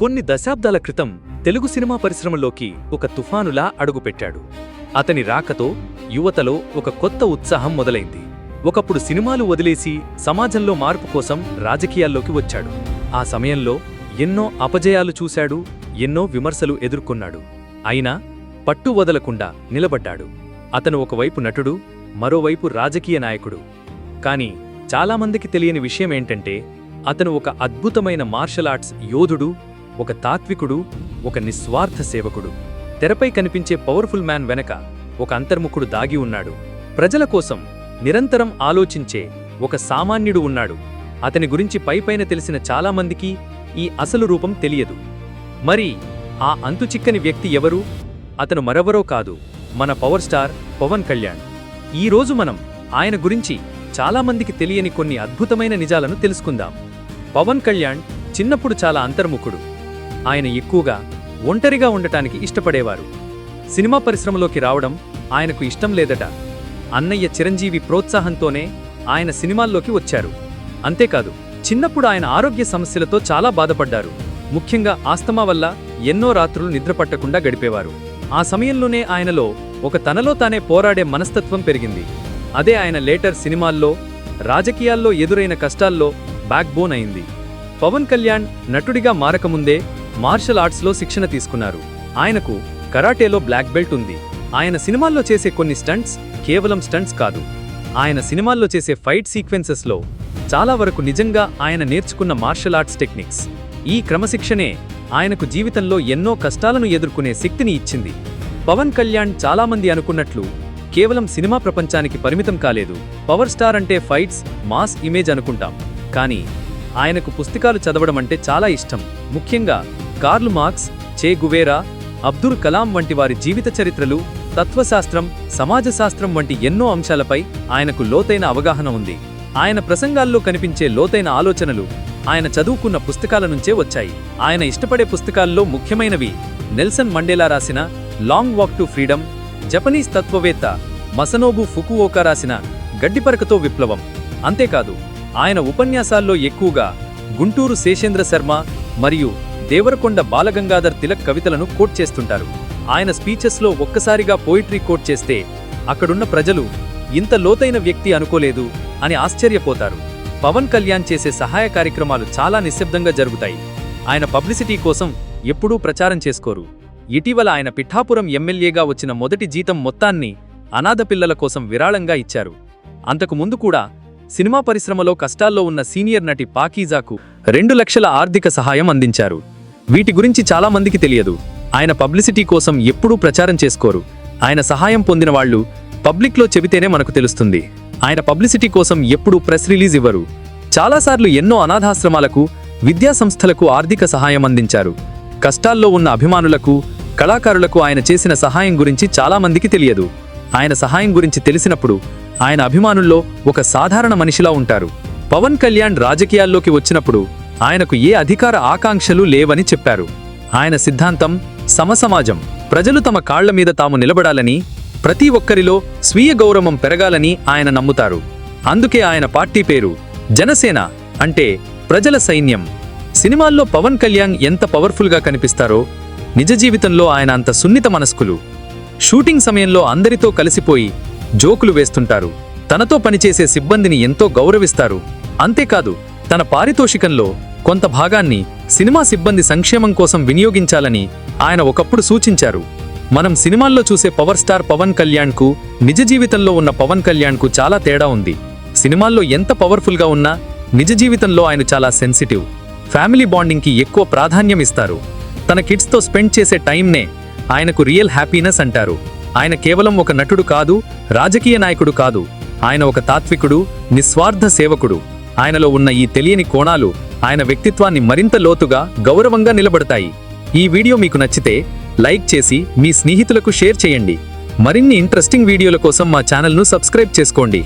కొన్ని దశాబ్దాల క్రితం తెలుగు సినిమా పరిశ్రమలోకి ఒక తుఫానులా అడుగుపెట్టాడు. అతని రాకతో యువతలో ఒక కొత్త ఉత్సాహం మొదలైంది. ఒకప్పుడు సినిమాలు వదిలేసి సమాజంలో మార్పు కోసం రాజకీయాల్లోకి వచ్చాడు. ఆ సమయంలో ఎన్నో అపజయాలు చూశాడు, ఎన్నో విమర్శలు ఎదుర్కొన్నాడు. అయినా పట్టు వదలకుండా నిలబడ్డాడు. అతను ఒకవైపు నటుడు, మరోవైపు రాజకీయ నాయకుడు. కాని చాలామందికి తెలియని విషయమేంటంటే అతను ఒక అద్భుతమైన మార్షల్ ఆర్ట్స్ యోధుడు, ఒక తాత్వికుడు, ఒక నిస్వార్థ సేవకుడు. తెరపై కనిపించే పవర్ఫుల్ మ్యాన్ వెనక ఒక అంతర్ముఖుడు దాగి ఉన్నాడు. ప్రజల కోసం నిరంతరం ఆలోచించే ఒక సామాన్యుడు ఉన్నాడు. అతని గురించి పైపైన తెలిసిన చాలామందికి ఈ అసలు రూపం తెలియదు. మరి ఆ అంతుచిక్కని వ్యక్తి ఎవరు? అతను మరెవరో కాదు, మన పవర్ స్టార్ పవన్ కళ్యాణ్. ఈరోజు మనం ఆయన గురించి చాలామందికి తెలియని కొన్ని అద్భుతమైన నిజాలను తెలుసుకుందాం. పవన్ కళ్యాణ్ చిన్నప్పుడు చాలా అంతర్ముఖుడు. ఆయన ఎక్కువగా ఒంటరిగా ఉండటానికి ఇష్టపడేవారు. సినిమా పరిశ్రమలోకి రావడం ఆయనకు ఇష్టం లేదట. అన్నయ్య చిరంజీవి ప్రోత్సాహంతోనే ఆయన సినిమాల్లోకి వచ్చారు. అంతేకాదు, చిన్నప్పుడు ఆయన ఆరోగ్య సమస్యలతో చాలా బాధపడ్డారు. ముఖ్యంగా ఆస్తమా వల్ల ఎన్నో రాత్రులు నిద్రపట్టకుండా గడిపేవారు. ఆ సమయంలోనే ఆయనలో ఒక తనలో తానే పోరాడే మనస్తత్వం పెరిగింది. అదే ఆయన లేటర్ సినిమాల్లో, రాజకీయాల్లో ఎదురైన కష్టాల్లో బ్యాక్ బోన్ అయింది. పవన్ కళ్యాణ్ నటుడిగా మారకముందే మార్షల్ ఆర్ట్స్లో శిక్షణ తీసుకున్నారు. ఆయనకు కరాటేలో బ్లాక్ బెల్ట్ ఉంది. ఆయన సినిమాల్లో చేసే కొన్ని స్టంట్స్ కేవలం స్టంట్స్ కాదు. ఆయన సినిమాల్లో చేసే ఫైట్ సీక్వెన్సెస్లో చాలా వరకు నిజంగా ఆయన నేర్చుకున్న మార్షల్ ఆర్ట్స్ టెక్నిక్స్. ఈ క్రమశిక్షణే ఆయనకు జీవితంలో ఎన్నో కష్టాలను ఎదుర్కొనే శక్తిని ఇచ్చింది. పవన్ కళ్యాణ్ చాలామంది అనుకున్నట్లు కేవలం సినిమా ప్రపంచానికి పరిమితం కాలేదు. పవర్ స్టార్ అంటే ఫైట్స్, మాస్ ఇమేజ్ అనుకుంటాం. కానీ ఆయనకు పుస్తకాలు చదవడం అంటే చాలా ఇష్టం. ముఖ్యంగా కార్ల్ మార్క్స్, చే గువేరా, అబ్దుల్ కలాం వంటి వారి జీవిత చరిత్రలు, తత్వశాస్త్రం, సమాజశాస్త్రం వంటి ఎన్నో అంశాలపై ఆయనకు లోతైన అవగాహన ఉంది. ఆయన ప్రసంగాల్లో కనిపించే లోతైన ఆలోచనలు ఆయన చదువుకున్న పుస్తకాల నుంచే వచ్చాయి. ఆయన ఇష్టపడే పుస్తకాల్లో ముఖ్యమైనవి నెల్సన్ మండేలా రాసిన long walk to freedom, Japanese తత్వవేత్త మసనోబు ఫుకువోకా రాసిన గడ్డిపరకతో విప్లవం. అంతేకాదు, ఆయన ఉపన్యాసాల్లో ఎక్కువగా గుంటూరు శేషేంద్ర శర్మ మరియు దేవరకొండ బాలగంగాధర్ తిలక్ కవితలను కోట్ చేస్తుంటారు. ఆయన స్పీచెస్లో ఒక్కసారిగా పోయిట్రీ కోట్ చేస్తే అక్కడున్న ప్రజలు ఇంత లోతైన వ్యక్తి అనుకోలేదు అని ఆశ్చర్యపోతారు. పవన్ కళ్యాణ్ చేసే సహాయ కార్యక్రమాలు చాలా నిశ్శబ్దంగా జరుగుతాయి. ఆయన పబ్లిసిటీ కోసం ఎప్పుడూ ప్రచారం చేసుకోరు. ఇటీవల ఆయన పిఠాపురం ఎమ్మెల్యేగా వచ్చిన మొదటి జీతం మొత్తాన్ని అనాథ పిల్లల కోసం విరాళంగా ఇచ్చారు. అంతకు ముందు కూడా సినిమా పరిశ్రమలో కష్టాల్లో ఉన్న సీనియర్ నటి పాకీజాకు 2 లక్షల ఆర్థిక సహాయం అందించారు. వీటి గురించి చాలా మందికి తెలియదు. ఆయన పబ్లిసిటీ కోసం ఎప్పుడూ ప్రచారం చేసుకోరు. ఆయన సహాయం పొందిన వాళ్లు పబ్లిక్లో చెబితేనే మనకు తెలుస్తుంది. ఆయన పబ్లిసిటీ కోసం ఎప్పుడూ ప్రెస్ రిలీజ్ ఇవ్వరు. చాలాసార్లు ఎన్నో అనాథాశ్రమాలకు, విద్యా సంస్థలకు ఆర్థిక సహాయం అందించారు. కష్టాల్లో ఉన్న అభిమానులకు, కళాకారులకు ఆయన చేసిన సహాయం గురించి చాలా మందికి తెలియదు. ఆయన సహాయం గురించి తెలిసినప్పుడు ఆయన అభిమానుల్లో ఒక సాధారణ మనిషిలా ఉంటారు. పవన్ కళ్యాణ్ రాజకీయాల్లోకి వచ్చినప్పుడు ఆయనకు ఏ అధికార ఆకాంక్షలు లేవని చెప్పారు. ఆయన సిద్ధాంతం సమసమాజం. ప్రజలు తమ కాళ్ల మీద తాము నిలబడాలని, ప్రతి ఒక్కరిలో స్వీయ గౌరవం పెరగాలని ఆయన నమ్ముతారు. అందుకే ఆయన పార్టీ పేరు జనసేన, అంటే ప్రజల సైన్యం. సినిమాల్లో పవన్ కళ్యాణ్ ఎంత పవర్ఫుల్గా కనిపిస్తారో, నిజ జీవితంలో ఆయన అంత సున్నిత మనస్కులు. షూటింగ్ సమయంలో అందరితో కలిసిపోయి జోకులు వేస్తుంటారు. తనతో పనిచేసే సిబ్బందిని ఎంతో గౌరవిస్తారు. అంతేకాదు, తన పారితోషికంలో కొంత భాగాన్ని సినిమా సిబ్బంది సంక్షేమం కోసం వినియోగించాలని ఆయన ఒకప్పుడు సూచించారు. మనం సినిమాల్లో చూసే పవర్ స్టార్ పవన్ కళ్యాణ్కు, నిజ జీవితంలో ఉన్న పవన్ కళ్యాణ్కు చాలా తేడా ఉంది. సినిమాల్లో ఎంత పవర్ఫుల్గా ఉన్నా నిజ జీవితంలో ఆయన చాలా సెన్సిటివ్. ఫ్యామిలీ బాండింగ్కి ఎక్కువ ప్రాధాన్యం ఇస్తారు. తన కిడ్స్తో స్పెండ్ చేసే టైంనే ఆయనకు రియల్ హ్యాపీనెస్ అంటారు. ఆయన కేవలం ఒక నటుడు కాదు, రాజకీయ నాయకుడు కాదు. ఆయన ఒక తాత్వికుడు, నిస్వార్థ సేవకుడు. ఆయనలో ఉన్న ఈ తెలియని కోణాలు ఆయన వ్యక్తిత్వాన్ని మరింత లోతుగా, గౌరవంగా నిలబడతాయి. ఈ వీడియో మీకు నచ్చితే లైక్ చేసి మీ స్నేహితులకు షేర్ చేయండి. మరిన్ని ఇంట్రెస్టింగ్ వీడియోల కోసం మా ఛానల్ను సబ్స్క్రైబ్ చేసుకోండి.